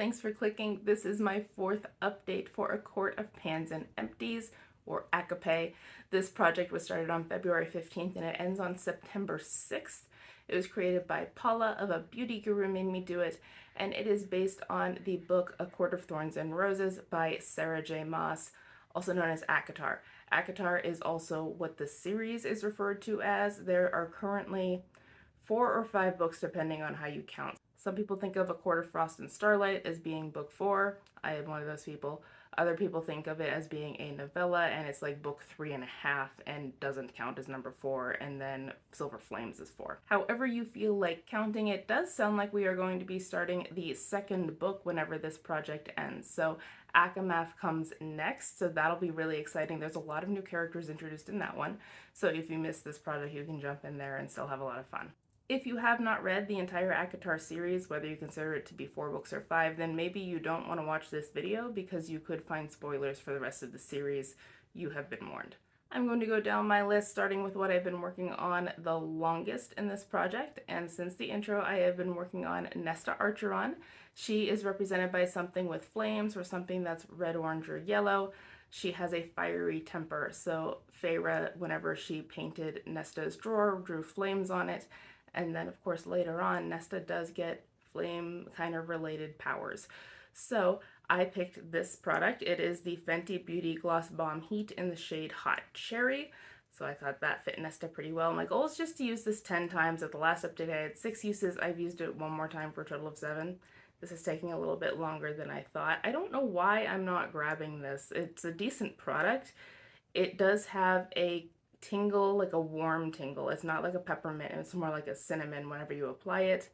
thanks for clicking. This is my fourth update for A Court of Pans and Empties, or ACOPE. This project was started on February 15th and it ends on September 6th. It was created by Paula of A Beauty Guru Made Me Do It, and it is based on the book A Court of Thorns and Roses by Sarah J. Maas, also known as ACOTAR. ACOTAR is also what the series is referred to as. There are currently 4 or 5 books depending on how you count. Some people think of A Court of Frost and Starlight as being book 4. I am one of those people. Other people think of it as being a novella, and it's like book 3.5 and doesn't count as number 4, and then Silver Flames is 4. However you feel like counting, it does sound like we are going to be starting the second book whenever this project ends. So Akamath comes next, so that'll be really exciting. There's a lot of new characters introduced in that one, so if you missed this project, you can jump in there and still have a lot of fun. If you have not read the entire ACOTAR series, whether you consider it to be 4 books or 5, then maybe you don't want to watch this video because you could find spoilers for the rest of the series. You have been warned. I'm going to go down my list, starting with what I've been working on the longest in this project, and since the intro I have been working on Nesta Archeron. She is represented by something with flames or something that's red, orange, or yellow. She has a fiery temper, so Feyre, whenever she painted Nesta's drawer, drew flames on it. And then, of course, later on, Nesta does get flame kind of related powers. So I picked this product. It is the Fenty Beauty Gloss Bomb Heat in the shade Hot Cherry. So I thought that fit Nesta pretty well. My goal is just to use this 10 times. At the last update, I had 6 uses. I've used it one more time for a total of 7. This is taking a little bit longer than I thought. I don't know why I'm not grabbing this. It's a decent product. It does have a tingle, like a warm tingle. It's not like a peppermint, it's more like a cinnamon whenever you apply it.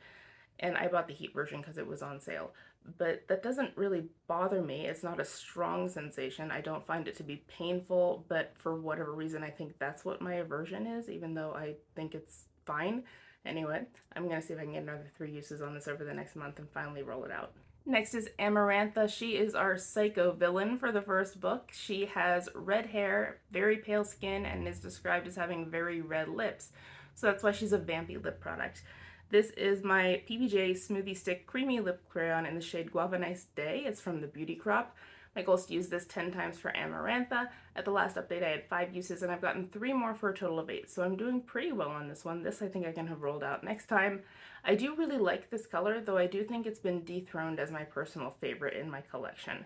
And I bought the heat version because it was on sale. But that doesn't really bother me. It's not a strong sensation. I don't find it to be painful, but for whatever reason, I think that's what my aversion is, even though I think it's fine. Anyway, I'm gonna see if I can get another 3 uses on this over the next month and finally roll it out. Next is Amarantha. She is our psycho villain for the first book. She has red hair, very pale skin, and is described as having very red lips. So that's why she's a vampy lip product. This is my PBJ Smoothie Stick Creamy Lip Crayon in the shade Guava Nice Day. It's from the Beauty Crop. My goal is to use this 10 times for Amarantha. At the last update I had 5 uses and I've gotten 3 more for a total of 8. So I'm doing pretty well on this one. This I think I can have rolled out next time. I do really like this color, though I do think it's been dethroned as my personal favorite in my collection.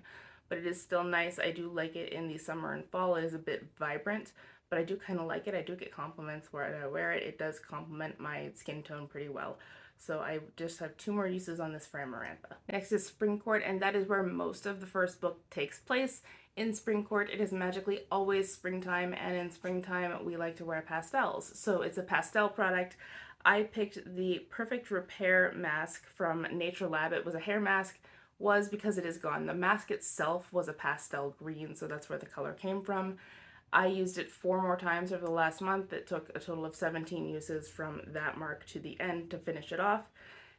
But it is still nice. I do like it in the summer and fall. It is a bit vibrant, but I do kind of like it. I do get compliments where I wear it. It does complement my skin tone pretty well. So I just have 2 more uses on this for Amarantha. Next is Spring Court, and that is where most of the first book takes place. In Spring Court, it is magically always springtime, and in springtime, we like to wear pastels. So it's a pastel product. I picked the Perfect Repair mask from Nature Lab. It was a hair mask, was because it is gone. The mask itself was a pastel green, so that's where the color came from. I used it 4 more times over the last month. It took a total of 17 uses from that mark to the end to finish it off.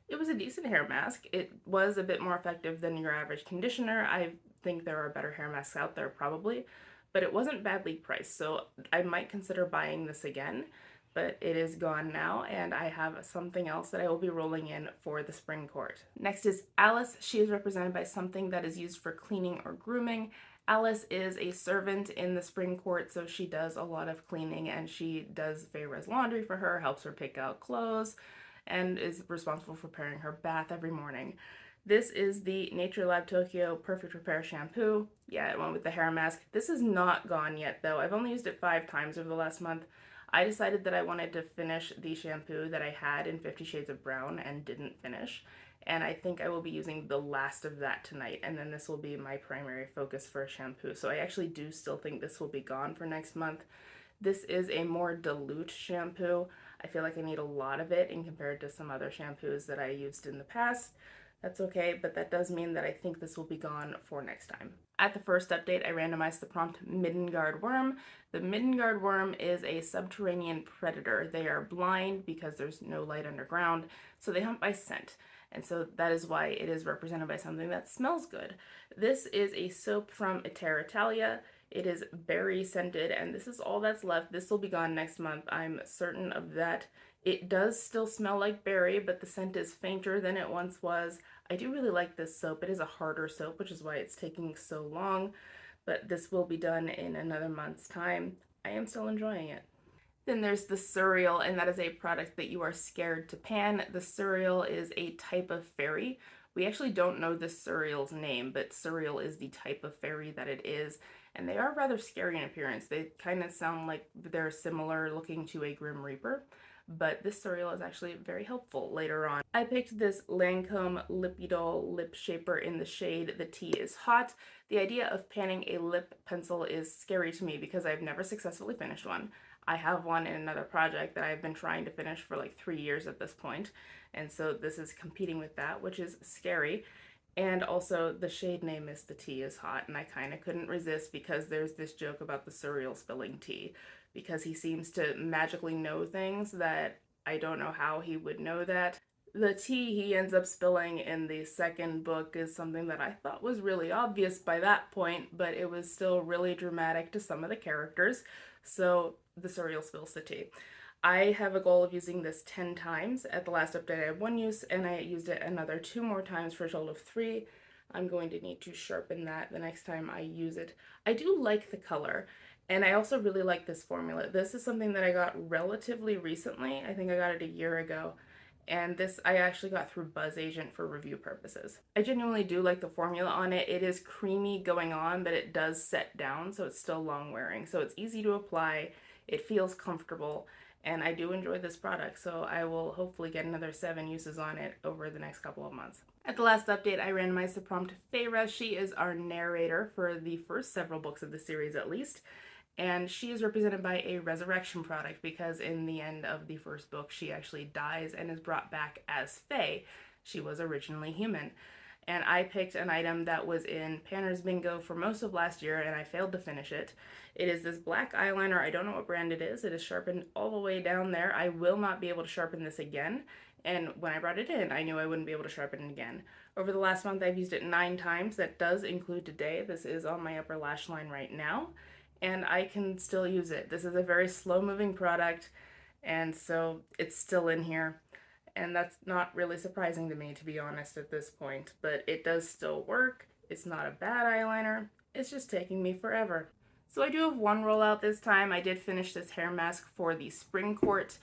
It was a decent hair mask. It was a bit more effective than your average conditioner. I think there are better hair masks out there probably, but it wasn't badly priced, so I might consider buying this again, but it is gone now, and I have something else that I will be rolling in for the Spring Court. Next is Alice. She is represented by something that is used for cleaning or grooming. Alice is a servant in the Spring Court, so she does a lot of cleaning, and she does Feyre's laundry for her, helps her pick out clothes, and is responsible for preparing her bath every morning. This is the Nature Lab Tokyo Perfect Repair Shampoo. Yeah, it went with the hair mask. This is not gone yet, though. I've only used it 5 times over the last month. I decided that I wanted to finish the shampoo that I had in 50 Shades of Brown and didn't finish. And I think I will be using the last of that tonight, and then this will be my primary focus for a shampoo. So I actually do still think this will be gone for next month. This is a more dilute shampoo. I feel like I need a lot of it in compared to some other shampoos that I used in the past. That's okay, but that does mean that I think this will be gone for next time. At the first update, I randomized the prompt Middengard Worm. The Middengard Worm is a subterranean predator. They are blind because there's no light underground, so they hunt by scent. And so that is why it is represented by something that smells good. This is a soap from Italia. It is berry scented, and this is all that's left. This will be gone next month. I'm certain of that. It does still smell like berry, but the scent is fainter than it once was. I do really like this soap. It is a harder soap, which is why it's taking so long, but this will be done in another month's time. I am still enjoying it. Then there's the Surreal, and that is a product that you are scared to pan. The Surreal is a type of fairy. We actually don't know the Surreal's name, but Surreal is the type of fairy that it is, and they are rather scary in appearance. They kind of sound like they're similar looking to a Grim Reaper, but this Surreal is actually very helpful later on. I picked this Lancome Lippy Doll Lip Shaper in the shade The Tea is Hot. The idea of panning a lip pencil is scary to me because I've never successfully finished one. I have one in another project that I've been trying to finish for like 3 years at this point, and so this is competing with that, which is scary. And also the shade name is The Tea is Hot, and I kind of couldn't resist because there's this joke about the Surreal spilling tea, because he seems to magically know things that I don't know how he would know that. The tea he ends up spilling in the second book is something that I thought was really obvious by that point, but it was still really dramatic to some of the characters. So the Surreal spills the tea. I have a goal of using this 10 times. At the last update I had 1 use, and I used it another 2 more times for a total of 3. I'm going to need to sharpen that the next time I use it. I do like the color, and I also really like this formula. This is something that I got relatively recently. I think I got it a year ago, and this I actually got through BuzzAgent for review purposes. I genuinely do like the formula on it. It is creamy going on, but it does set down, so it's still long wearing. So it's easy to apply, it feels comfortable, and I do enjoy this product, so I will hopefully get another 7 uses on it over the next couple of months. At the last update, I randomized the prompt Feyre. She is our narrator for the first several books of the series at least, and she is represented by a resurrection product because in the end of the first book she actually dies and is brought back as Fae. She was originally human. And I picked an item that was in Panner's Bingo for most of last year, and I failed to finish it. It is this black eyeliner. I don't know what brand it is. It is sharpened all the way down there. I will not be able to sharpen this again, and when I brought it in, I knew I wouldn't be able to sharpen it again. Over the last month, I've used it 9 times. That does include today. This is on my upper lash line right now, and I can still use it. This is a very slow-moving product, and so it's still in here. And that's not really surprising to me, to be honest, at this point, but it does still work. It's not a bad eyeliner. It's just taking me forever. So I do have 1 rollout this time. I did finish this hair mask for the spring court.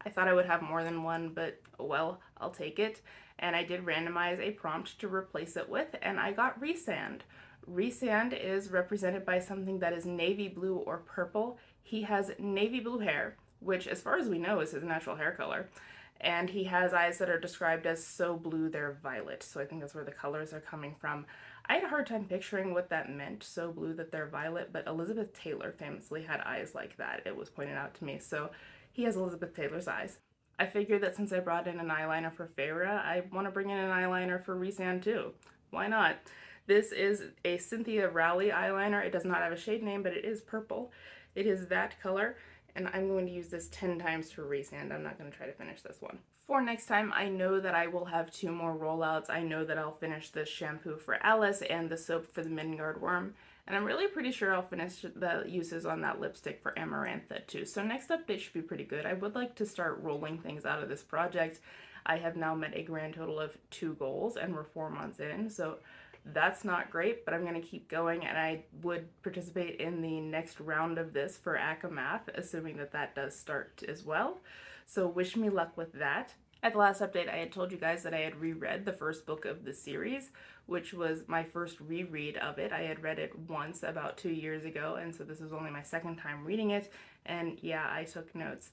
I thought I would have more than 1, but well, I'll take it. And I did randomize a prompt to replace it with, and I got Rhysand. Rhysand is represented by something that is navy blue or purple. He has navy blue hair, which as far as we know is his natural hair color. And he has eyes that are described as so blue they're violet, so I think that's where the colors are coming from. I had a hard time picturing what that meant, so blue that they're violet, but Elizabeth Taylor famously had eyes like that. It was pointed out to me, so he has Elizabeth Taylor's eyes. I figured that since I brought in an eyeliner for Feyre, I want to bring in an eyeliner for Rhysand too. Why not? This is a Cynthia Rowley eyeliner. It does not have a shade name, but it is purple. It is that color, and I'm going to use this 10 times for Rhysand. I'm not going to try to finish this one. For next time, I know that I will have 2 more rollouts. I know that I'll finish the shampoo for Alice and the soap for the Midgard worm, and I'm really pretty sure I'll finish the uses on that lipstick for Amarantha too. So next update should be pretty good. I would like to start rolling things out of this project. I have now met a grand total of 2 goals, and we're 4 months in, so that's not great, but I'm going to keep going, and I would participate in the next round of this for ACA assuming that that does start as well. So wish me luck with that. At the last update, I had told you guys that I had reread the first book of the series, which was my first reread of it. I had read it once about 2 years ago, and so this was only my second time reading it, and yeah, I took notes.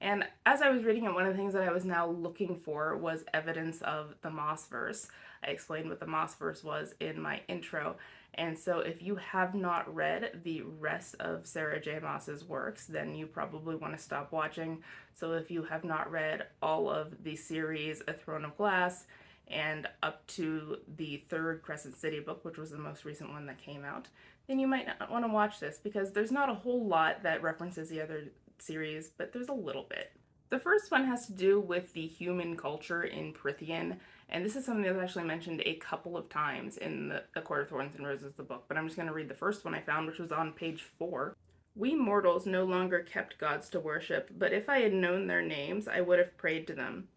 And as I was reading it, one of the things that I was now looking for was evidence of the Mossverse. I explained what the Mossverse was in my intro. And so if you have not read the rest of Sarah J. Maas's works, then you probably want to stop watching. So if you have not read all of the series A Throne of Glass and up to the 3rd Crescent City book, which was the most recent one that came out, then you might not want to watch this because there's not a whole lot that references the other series, but there's a little bit. The first one has to do with the human culture in Prithian, and this is something that's actually mentioned a couple of times in the A Court of Thorns and Roses, the book, but I'm just going to read the first one I found, which was on page 4. We mortals no longer kept gods to worship, but if I had known their names, I would have prayed to them.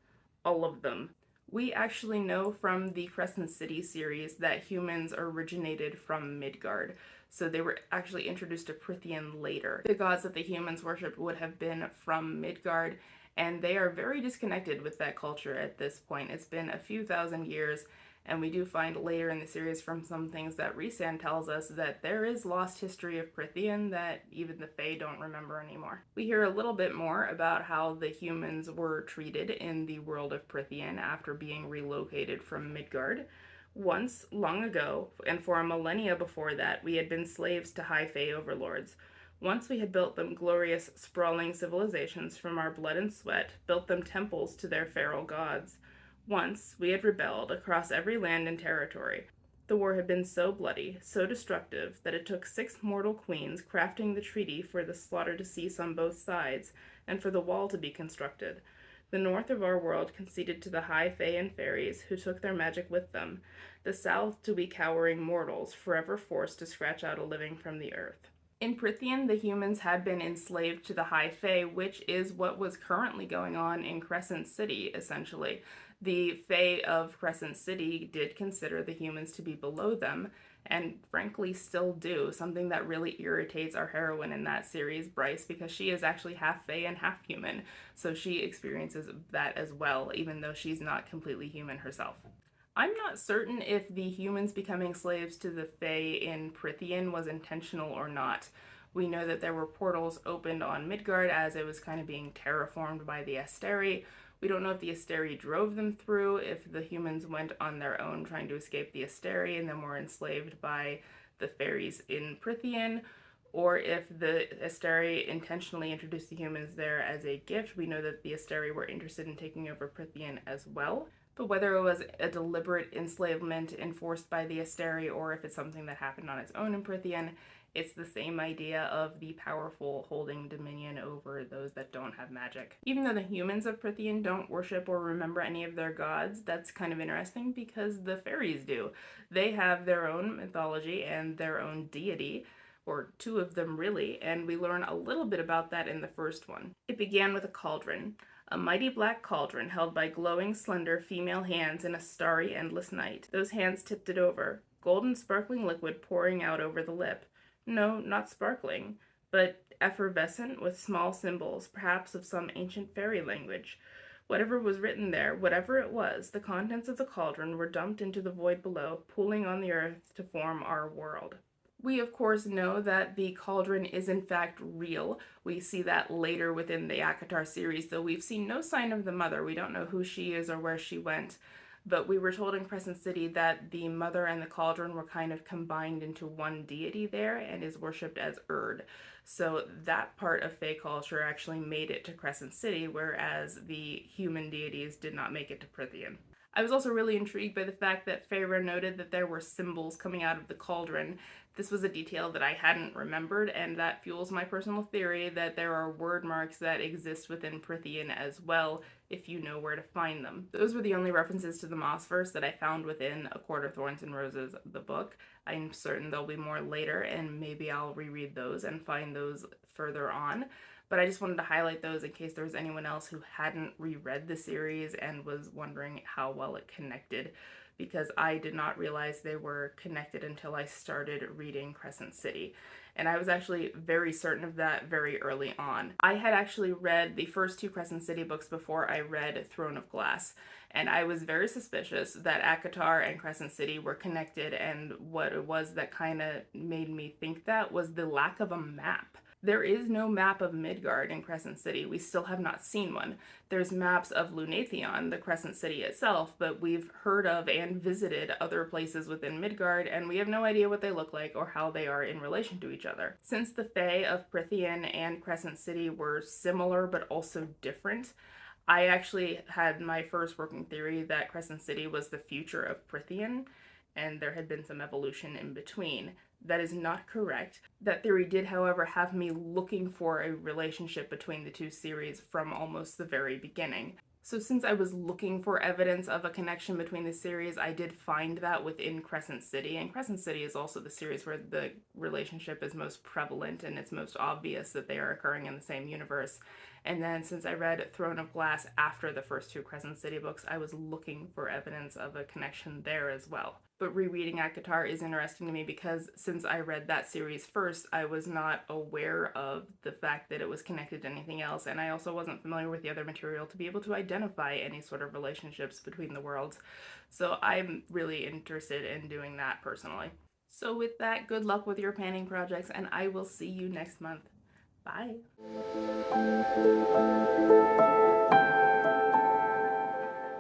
All of them. We actually know from the Crescent City series that humans originated from Midgard, so they were actually introduced to Prithian later. The gods that the humans worshipped would have been from Midgard, and they are very disconnected with that culture at this point. It's been a few thousand years, and we do find later in the series from some things that Rhysand tells us that there is lost history of Prithian that even the Fae don't remember anymore. We hear a little bit more about how the humans were treated in the world of Prithian after being relocated from Midgard. Once, long ago, and for a millennia before that, we had been slaves to high Fae overlords. Once we had built them glorious, sprawling civilizations from our blood and sweat, built them temples to their feral gods. Once we had rebelled across every land and territory. The war had been so bloody, so destructive, that it took 6 mortal queens crafting the treaty for the slaughter to cease on both sides, and for the wall to be constructed. The north of our world conceded to the high fae and fairies, who took their magic with them. The south to we cowering mortals, forever forced to scratch out a living from the earth. In Prithian, the humans had been enslaved to the High Fae, which is what was currently going on in Crescent City, essentially. The Fae of Crescent City did consider the humans to be below them, and frankly still do, something that really irritates our heroine in that series, Bryce, because she is actually half Fae and half human, so she experiences that as well, even though she's not completely human herself. I'm not certain if the humans becoming slaves to the Fae in Prithian was intentional or not. We know that there were portals opened on Midgard as it was kind of being terraformed by the Asteri. We don't know if the Asteri drove them through, if the humans went on their own trying to escape the Asteri and then were enslaved by the fairies in Prithian, or if the Asteri intentionally introduced the humans there as a gift. We know that the Asteri were interested in taking over Prithian as well. But whether it was a deliberate enslavement enforced by the Asteri or if it's something that happened on its own in Prithian, it's the same idea of the powerful holding dominion over those that don't have magic. Even though the humans of Prithian don't worship or remember any of their gods, that's kind of interesting because the fairies do. They have their own mythology and their own deity, or 2 of them really, and we learn a little bit about that in the first one. It began with a cauldron. A mighty black cauldron held by glowing, slender female hands in a starry, endless night. Those hands tipped it over, golden sparkling liquid pouring out over the lip. No, not sparkling, but effervescent with small symbols, perhaps of some ancient fairy language. Whatever was written there, whatever it was, the contents of the cauldron were dumped into the void below, pooling on the earth to form our world. We, of course, know that the cauldron is in fact real. We see that later within the ACOTAR series, though we've seen no sign of the mother. We don't know who she is or where she went. But we were told in Crescent City that the mother and the cauldron were kind of combined into one deity there and is worshipped as Erd. So that part of Fae culture actually made it to Crescent City, whereas the human deities did not make it to Prithian. I was also really intrigued by the fact that Feyre noted that there were symbols coming out of the cauldron. This was a detail that I hadn't remembered, and that fuels my personal theory that there are word marks that exist within Prithian as well, if you know where to find them. Those were the only references to the Mossverse that I found within A Court of Thorns and Roses, the book. I'm certain there'll be more later, and maybe I'll reread those and find those further on. But I just wanted to highlight those in case there was anyone else who hadn't reread the series and was wondering how well it connected, because I did not realize they were connected until I started reading Crescent City. And I was actually very certain of that very early on. I had actually read the first 2 Crescent City books before I read Throne of Glass, and I was very suspicious that ACOTAR and Crescent City were connected, and what it was that kind of made me think that was the lack of a map. There is no map of Midgard in Crescent City. We still have not seen one. There's maps of Lunatheon, the Crescent City itself, but we've heard of and visited other places within Midgard, and we have no idea what they look like or how they are in relation to each other. Since the Fae of Prithian and Crescent City were similar but also different, I actually had my first working theory that Crescent City was the future of Prithian. and there had been some evolution in between. That is not correct. That theory did, however, have me looking for a relationship between the two series from almost the very beginning. So since I was looking for evidence of a connection between the series, I did find that within Crescent City, and Crescent City is also the series where the relationship is most prevalent and it's most obvious that they are occurring in the same universe. And then since I read Throne of Glass after the first two Crescent City books, I was looking for evidence of a connection there as well. But rereading ACOTAR is interesting to me because since I read that series first, I was not aware of the fact that it was connected to anything else, and I also wasn't familiar with the other material to be able to identify any sort of relationships between the worlds. So I'm really interested in doing that personally. So with that, good luck with your panning projects, and I will see you next month. Bye.